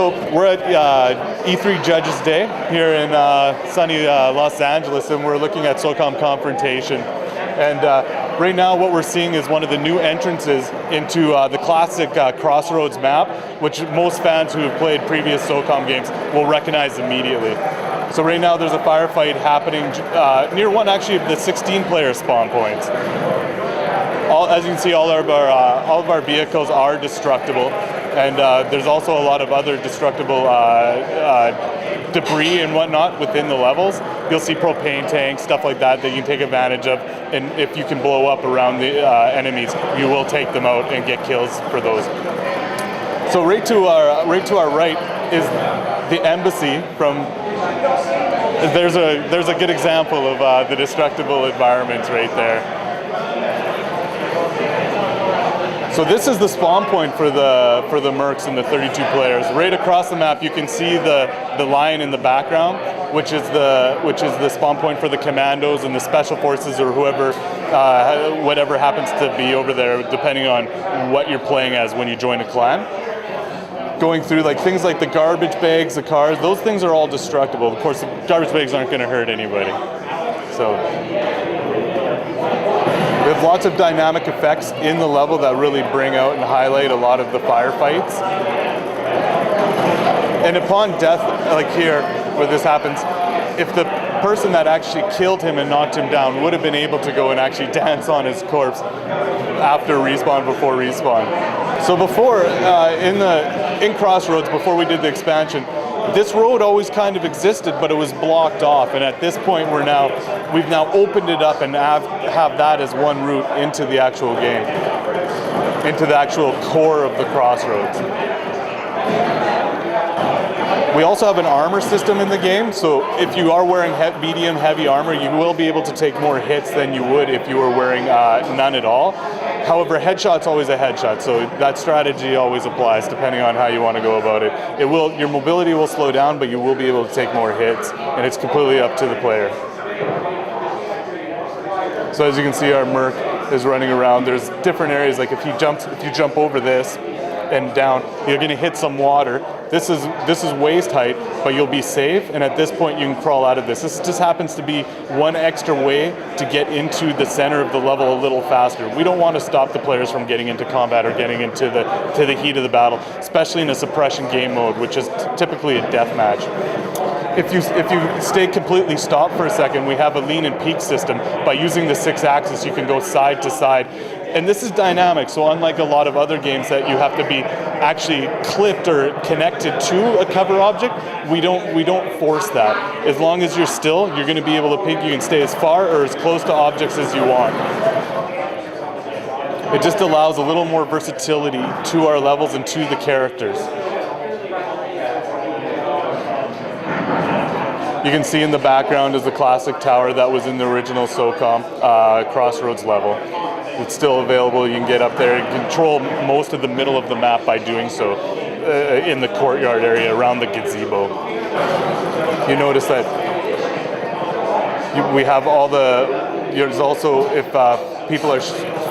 So we're at E3 Judges Day here in sunny Los Angeles, and we're looking at SOCOM Confrontation. And right now what we're seeing is one of the new entrances into the classic Crossroads map, which most fans who have played previous SOCOM games will recognize immediately. So right now there's a firefight happening near one actually of the 16-player spawn points. As you can see, all of our vehicles are destructible, and there's also a lot of other destructible debris and whatnot within the levels. You'll see propane tanks, stuff like that you can take advantage of, and if you can blow up around the enemies, you will take them out and get kills for those. So right to our right is the embassy. There's a good example of the destructible environments right there. So this is the spawn point for the mercs and the 32 players. Right across the map, you can see the line in the background, which is the spawn point for the commandos and the special forces or whoever, whatever happens to be over there, depending on what you're playing as when you join a clan. Going through things like the garbage bags, the cars, those things are all destructible. Of course, the garbage bags aren't going to hurt anybody. So we have lots of dynamic effects in the level that really bring out and highlight a lot of the firefights. And upon death, like here, where this happens, if the person that actually killed him and knocked him down would have been able to go and actually dance on his corpse after respawn, before respawn. So before, in Crossroads, before we did the expansion, this road always kind of existed, but it was blocked off. And at this point, we've now opened it up and have that as one route into the actual game, into the actual core of the Crossroads. We also have an armor system in the game, so if you are wearing medium heavy armor, you will be able to take more hits than you would if you were wearing none at all. However, headshot's always a headshot, so that strategy always applies depending on how you want to go about it. Your mobility will slow down, but you will be able to take more hits, and it's completely up to the player. So as you can see, our merc is running around. There's different areas, like if you jump over this and down, you're going to hit some water. This is waist height, but you'll be safe, and at this point you can crawl out of this. This just happens to be one extra way to get into the center of the level a little faster. We don't want to stop the players from getting into combat or getting into the heat of the battle, especially in a suppression game mode, which is typically a death match. If you stay completely stopped for a second, we have a lean and peak system. By using the 6-axis, you can go side to side. And this is dynamic, so unlike a lot of other games that you have to be actually clipped or connected to a cover object, we don't force that. As long as you're still, you're going to be able to peek. You can stay as far or as close to objects as you want. It just allows a little more versatility to our levels and to the characters. You can see in the background is the classic tower that was in the original SOCOM Crossroads level. It's still available. You can get up there and control most of the middle of the map by doing so in the courtyard area around the gazebo. You notice that we have all there's also, if people are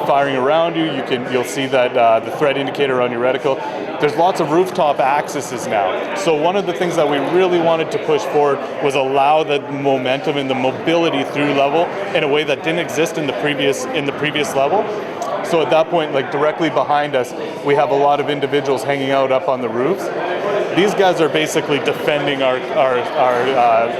firing around you, you'll see that the threat indicator on your reticle. There's lots of rooftop accesses now. So one of the things that we really wanted to push forward was allow the momentum and the mobility through level in a way that didn't exist in the previous level. So at that point, directly behind us, we have a lot of individuals hanging out up on the roofs. These guys are basically defending our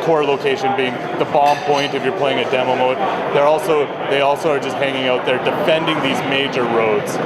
core location, being the bomb point if you're playing a demo mode. They also are just hanging out there defending these major roads.